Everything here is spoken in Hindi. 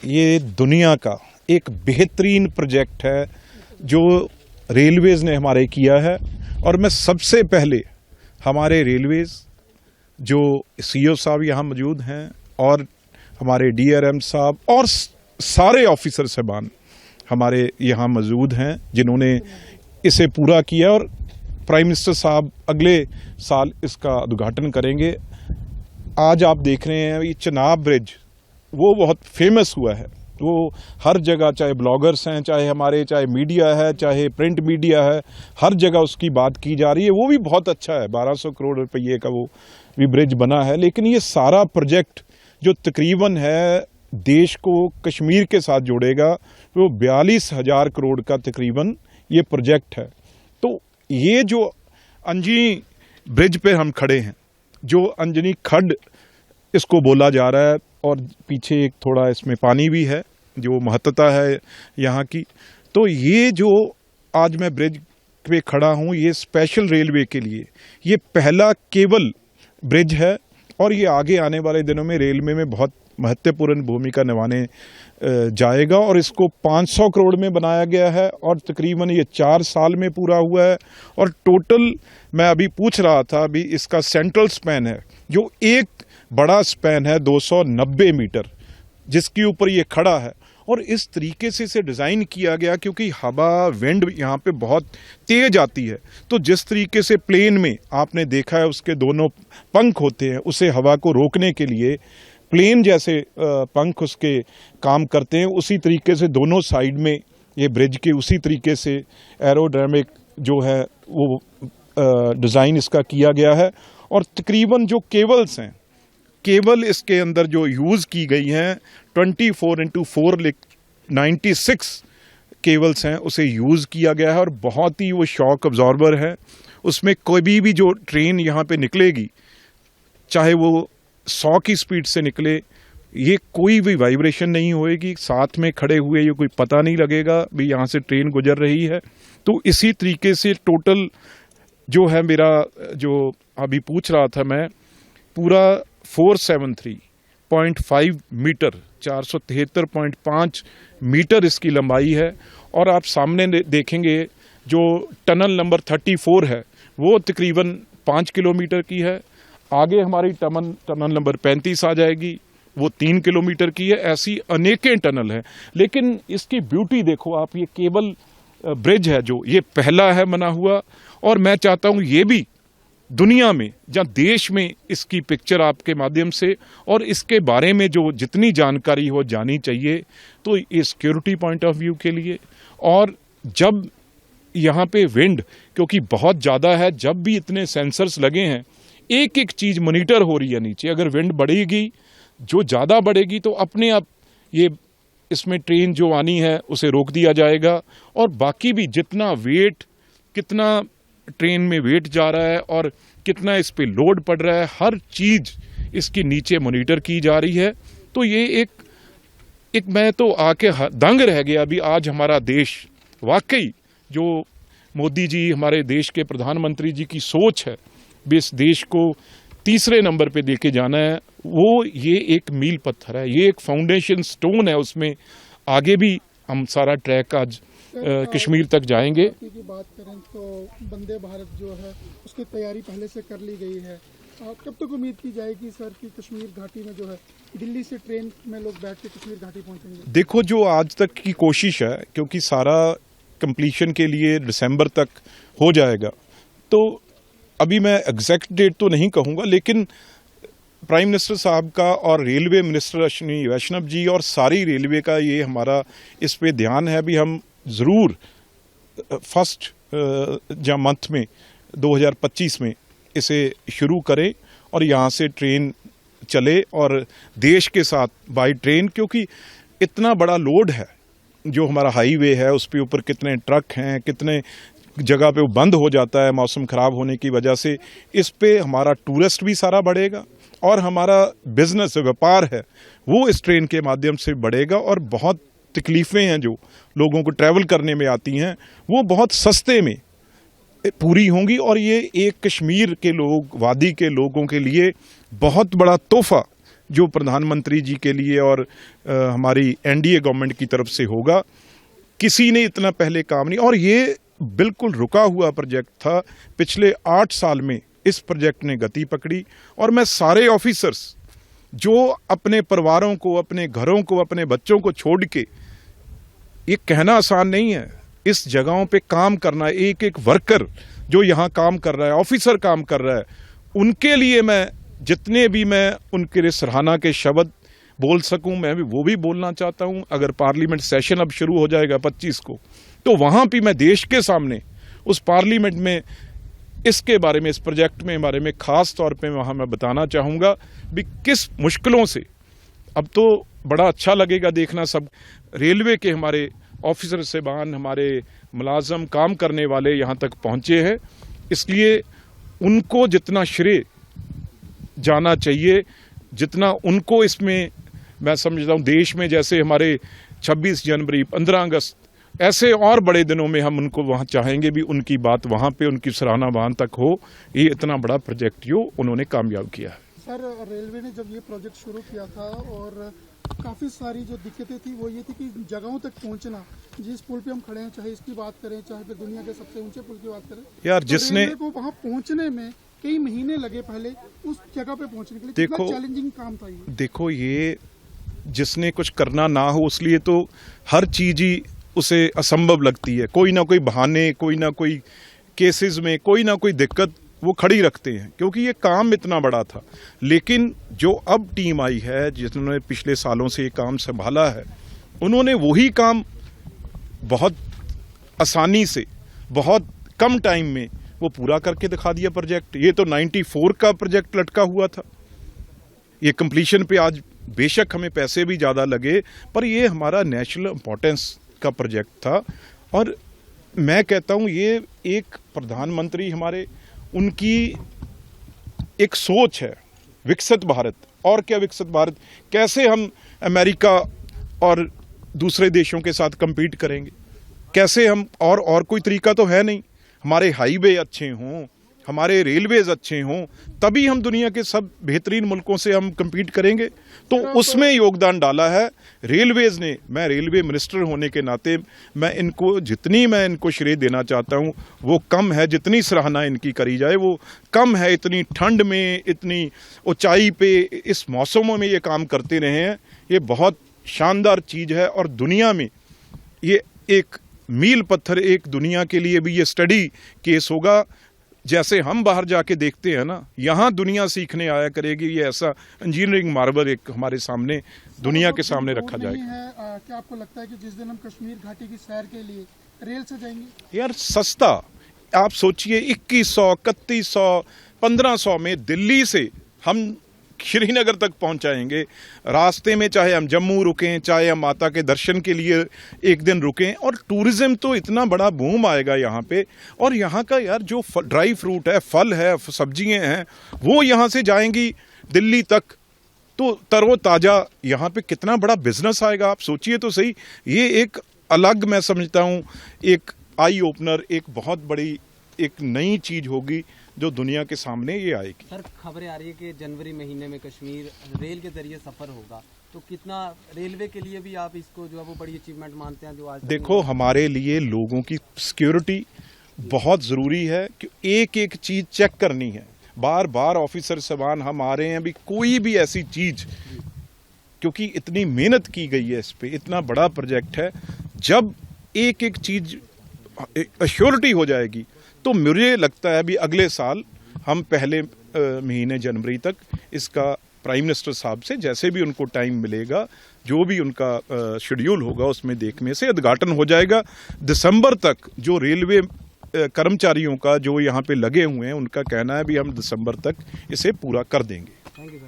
ये दुनिया का एक बेहतरीन प्रोजेक्ट है जो रेलवेज़ ने हमारे किया है। और मैं सबसे पहले हमारे रेलवेज़ जो सीईओ साहब यहाँ मौजूद हैं और हमारे डीआरएम साहब और सारे ऑफिसर साहबान हमारे यहाँ मौजूद हैं जिन्होंने इसे पूरा किया, और प्राइम मिनिस्टर साहब अगले साल इसका उद्घाटन करेंगे। आज आप देख रहे हैं ये चनाब ब्रिज, वो बहुत फेमस हुआ है, वो हर जगह, चाहे ब्लॉगर्स हैं, चाहे मीडिया है, चाहे प्रिंट मीडिया है, हर जगह उसकी बात की जा रही है। वो भी बहुत अच्छा है, 1200 करोड़ रुपये का वो भी ब्रिज बना है। लेकिन ये सारा प्रोजेक्ट जो तकरीबन है देश को कश्मीर के साथ जोड़ेगा, वो 42,000 करोड़ का तकरीबन ये प्रोजेक्ट है। तो ये जो अंजनी ब्रिज पे हम खड़े हैं, जो अंजनी खड्ड इसको बोला जा रहा है, और पीछे एक थोड़ा इसमें पानी भी है जो महत्वता है यहाँ की। तो ये जो आज मैं ब्रिज पे खड़ा हूँ, ये स्पेशल रेलवे के लिए ये पहला केबल ब्रिज है, और ये आगे आने वाले दिनों में रेलवे में बहुत महत्वपूर्ण भूमिका निभाने जाएगा। और इसको 500 करोड़ में बनाया गया है और तकरीबन ये 4 साल में पूरा हुआ है। और टोटल मैं अभी पूछ रहा था, अभी इसका सेंट्रल स्पैन है जो एक बड़ा स्पैन है 290 मीटर, जिसके ऊपर ये खड़ा है। और इस तरीके से इसे डिज़ाइन किया गया क्योंकि हवा, विंड यहाँ पे बहुत तेज आती है। तो जिस तरीके से प्लेन में आपने देखा है उसके दोनों पंख होते हैं, उसे हवा को रोकने के लिए प्लेन जैसे पंख उसके काम करते हैं, उसी तरीके से दोनों साइड में ये ब्रिज के उसी तरीके से एरोडायनामिक जो है वो डिज़ाइन इसका किया गया है। और तकरीबन जो केबल्स हैं, केबल इसके अंदर जो यूज़ की गई हैं 24x4 96 केबल्स हैं, उसे यूज़ किया गया है। और बहुत ही वो शॉक अब्जॉर्बर है। उसमें कोई भी जो ट्रेन यहाँ पे निकलेगी, चाहे वो 100 की स्पीड से निकले, ये कोई भी वाइब्रेशन नहीं होएगी। साथ में खड़े हुए ये कोई पता नहीं लगेगा भी यहाँ से ट्रेन गुजर रही है। तो इसी तरीके से टोटल जो है मेरा, जो अभी पूछ रहा था मैं, पूरा 473.5 मीटर, 473.5 मीटर इसकी लंबाई है। और आप सामने देखेंगे जो टनल नंबर 34 है वो तकरीबन 5 किलोमीटर की है। आगे हमारी टनल नंबर 35 आ जाएगी, वो 3 किलोमीटर की है। ऐसी अनेकें टनल हैं। लेकिन इसकी ब्यूटी देखो आप, ये केबल ब्रिज है जो ये पहला है बना हुआ। और मैं चाहता हूँ ये भी दुनिया में, जहाँ देश में इसकी पिक्चर आपके माध्यम से और इसके बारे में जो जितनी जानकारी हो जानी चाहिए, तो ये सिक्योरिटी पॉइंट ऑफ व्यू के लिए। और जब यहाँ पे विंड क्योंकि बहुत ज़्यादा है, जब भी इतने सेंसर्स लगे हैं, एक एक चीज़ मॉनिटर हो रही है नीचे। अगर विंड बढ़ेगी, जो ज़्यादा बढ़ेगी, तो अपने आप ये इसमें ट्रेन जो आनी है उसे रोक दिया जाएगा। और बाकी भी जितना वेट, कितना ट्रेन में वेट जा रहा है और कितना इस पे लोड पड़ रहा है, हर चीज़ इसके नीचे मॉनिटर की जा रही है। तो ये एक मैं तो आके दंग रह गया अभी। आज हमारा देश वाकई, जो मोदी जी हमारे देश के प्रधानमंत्री जी की सोच है भी इस देश को तीसरे नंबर पे लेके जाना है, वो ये एक मील पत्थर है, ये एक फाउंडेशन स्टोन है। उसमें आगे भी हम सारा ट्रैक आज कश्मीर तक जाएंगे। की बात करें तो वंदे भारत जो है उसकी तैयारी पहले से कर ली गई है। कब तक उम्मीद की जाएगी सर कि कश्मीर घाटी में जो है दिल्ली से ट्रेन में लोग बैठ के कश्मीर घाटी पहुंचेंगे? देखो, जो आज तक की कोशिश है, क्योंकि सारा कंप्लीशन के लिए दिसंबर तक हो जाएगा, तो अभी मैं एग्जैक्ट डेट तो नहीं कहूँगा, लेकिन प्राइम मिनिस्टर साहब का और रेलवे मिनिस्टर अश्विनी वैष्णव जी और सारी रेलवे का ये हमारा इस पे ध्यान है भी हम ज़रूर फर्स्ट मंथ में 2025 में इसे शुरू करें और यहाँ से ट्रेन चले और देश के साथ बाई ट्रेन, क्योंकि इतना बड़ा लोड है जो हमारा हाईवे है, उस पे ऊपर कितने ट्रक हैं, कितने जगह पे वो बंद हो जाता है मौसम ख़राब होने की वजह से। इस पे हमारा टूरिस्ट भी सारा बढ़ेगा और हमारा बिजनेस, व्यापार है, वो इस ट्रेन के माध्यम से बढ़ेगा। और बहुत तकलीफ़ें हैं जो लोगों को ट्रैवल करने में आती हैं, वो बहुत सस्ते में पूरी होंगी। और ये एक कश्मीर के लोग, वादी के लोगों के लिए बहुत बड़ा तोहफा जो प्रधानमंत्री जी के लिए और हमारी एनडीए गवर्नमेंट की तरफ से होगा। किसी ने इतना पहले काम नहीं, और ये बिल्कुल रुका हुआ प्रोजेक्ट था। पिछले 8 साल में इस प्रोजेक्ट ने गति पकड़ी, और मैं सारे ऑफिसर्स जो अपने परिवारों को, अपने घरों को, अपने बच्चों को छोड़ के, ये कहना आसान नहीं है, इस जगहों पे काम करना, एक एक वर्कर जो यहाँ काम कर रहा है, ऑफिसर काम कर रहा है, उनके लिए मैं जितने भी मैं उनके लिए सराहना के शब्द बोल सकूं, मैं भी वो भी बोलना चाहता हूं। अगर पार्लियामेंट सेशन अब शुरू हो जाएगा 25 को, तो वहां भी मैं देश के सामने उस पार्लियामेंट में इसके बारे में, इस प्रोजेक्ट में बारे में खास तौर पे वहां मैं बताना चाहूंगा भी किस मुश्किलों से। अब तो बड़ा अच्छा लगेगा देखना, सब रेलवे के हमारे ऑफिसर साहबान, हमारे मुलाजम, काम करने वाले यहाँ तक पहुँचे हैं। इसलिए उनको जितना श्रेय जाना चाहिए, जितना उनको इसमें मैं समझता हूँ, देश में जैसे हमारे 26 जनवरी, 15 अगस्त, ऐसे और बड़े दिनों में हम उनको वहाँ चाहेंगे भी उनकी बात वहाँ पे, उनकी सराहना वहाँ तक हो। ये इतना बड़ा प्रोजेक्ट जो उन्होंने कामयाब किया है। सर, रेलवे ने जब ये प्रोजेक्ट शुरू किया था, और काफ़ी सारी जो दिक्कतें थी वो ये थी कि जगहों तक पहुंचना, जिस पुल पे हम खड़े हैं, चाहे इसकी बात करें, चाहे फिर दुनिया के सबसे ऊंचे पुल की बात करें, यार तो जिसने रेलवे को वहाँ पहुंचने में कई महीने लगे पहले उस जगह पे पहुंचने के लिए। देखो, चैलेंजिंग काम था ये। देखो, ये जिसने कुछ करना ना हो उसलिए तो हर चीज ही उसे असंभव लगती है। कोई ना कोई बहाने, कोई ना कोई केसेस में कोई ना कोई दिक्कत वो खड़ी रखते हैं, क्योंकि ये काम इतना बड़ा था। लेकिन जो अब टीम आई है, जिन्होंने पिछले सालों से ये काम संभाला है, उन्होंने वही काम बहुत आसानी से, बहुत कम टाइम में वो पूरा करके दिखा दिया प्रोजेक्ट। ये तो 94 का प्रोजेक्ट लटका हुआ था। ये कंप्लीशन पे आज बेशक हमें पैसे भी ज़्यादा लगे, पर ये हमारा नेशनल इम्पोर्टेंस का प्रोजेक्ट था। और मैं कहता हूँ ये एक प्रधानमंत्री हमारे, उनकी एक सोच है विकसित भारत। और क्या विकसित भारत, कैसे हम अमेरिका और दूसरे देशों के साथ compete करेंगे, कैसे हम, और कोई तरीका तो है नहीं। हमारे हाईवे अच्छे हों, हमारे रेलवेज अच्छे हों, तभी हम दुनिया के सब बेहतरीन मुल्कों से हम compete करेंगे। तो उसमें योगदान डाला है रेलवेज ने। मैं रेलवे मिनिस्टर होने के नाते मैं इनको श्रेय देना चाहता हूं वो कम है। जितनी सराहना इनकी करी जाए वो कम है। इतनी ठंड में, इतनी ऊंचाई पे, इस मौसमों में ये काम करते रहे हैं। ये बहुत शानदार चीज है, और दुनिया में ये एक मील पत्थर, एक दुनिया के लिए भी ये स्टडी केस होगा। जैसे हम बाहर जाके देखते हैं ना, यहाँ दुनिया सीखने आया करेगी। ये ऐसा इंजीनियरिंग मार्वल एक हमारे सामने, दुनिया के सामने रखा जाएगा। क्या आपको लगता है कि जिस दिन हम कश्मीर घाटी की सैर के लिए रेल से जाएंगे? यार सस्ता, आप सोचिए 2100, 3100, 1500 में दिल्ली से हम श्रीनगर तक पहुंचाएंगे। रास्ते में चाहे हम जम्मू रुकें, चाहे हम माता के दर्शन के लिए एक दिन रुकें, और टूरिज्म तो इतना बड़ा बूम आएगा यहाँ पे। और यहाँ का यार जो ड्राई फ्रूट है, फल है, सब्जियां हैं, वो यहाँ से जाएंगी दिल्ली तक, तो तरोताजा यहाँ पे कितना बड़ा बिजनेस आएगा। आप सोचिए तो सही। ये एक अलग, मैं समझता हूँ, एक आई ओपनर, एक बहुत बड़ी एक नई चीज होगी जो दुनिया के सामने ये आएगी। सर, खबरें आ रही है कि जनवरी महीने में कश्मीर रेल के जरिए सफर होगा, तो कितना रेलवे के लिए भी आप इसको जो है वो बड़ी अचीवमेंट मानते हैं? जो आज देखो, हमारे लिए लोगों की सिक्योरिटी बहुत जरूरी है कि एक एक चीज चेक करनी है। बार बार ऑफिसर साहबान हम आ रहे हैं, अभी कोई भी ऐसी चीज, क्योंकि इतनी मेहनत की गई है इस पे, इतना बड़ा प्रोजेक्ट है, जब एक एक चीज अश्योरिटी हो जाएगी तो मुझे लगता है अभी अगले साल हम पहले महीने जनवरी तक इसका प्राइम मिनिस्टर साहब से, जैसे भी उनको टाइम मिलेगा, जो भी उनका शेड्यूल होगा, उसमें देखने से उद्घाटन हो जाएगा। दिसंबर तक जो रेलवे कर्मचारियों का जो यहाँ पे लगे हुए हैं, उनका कहना है भी हम दिसंबर तक इसे पूरा कर देंगे। Thank you sir.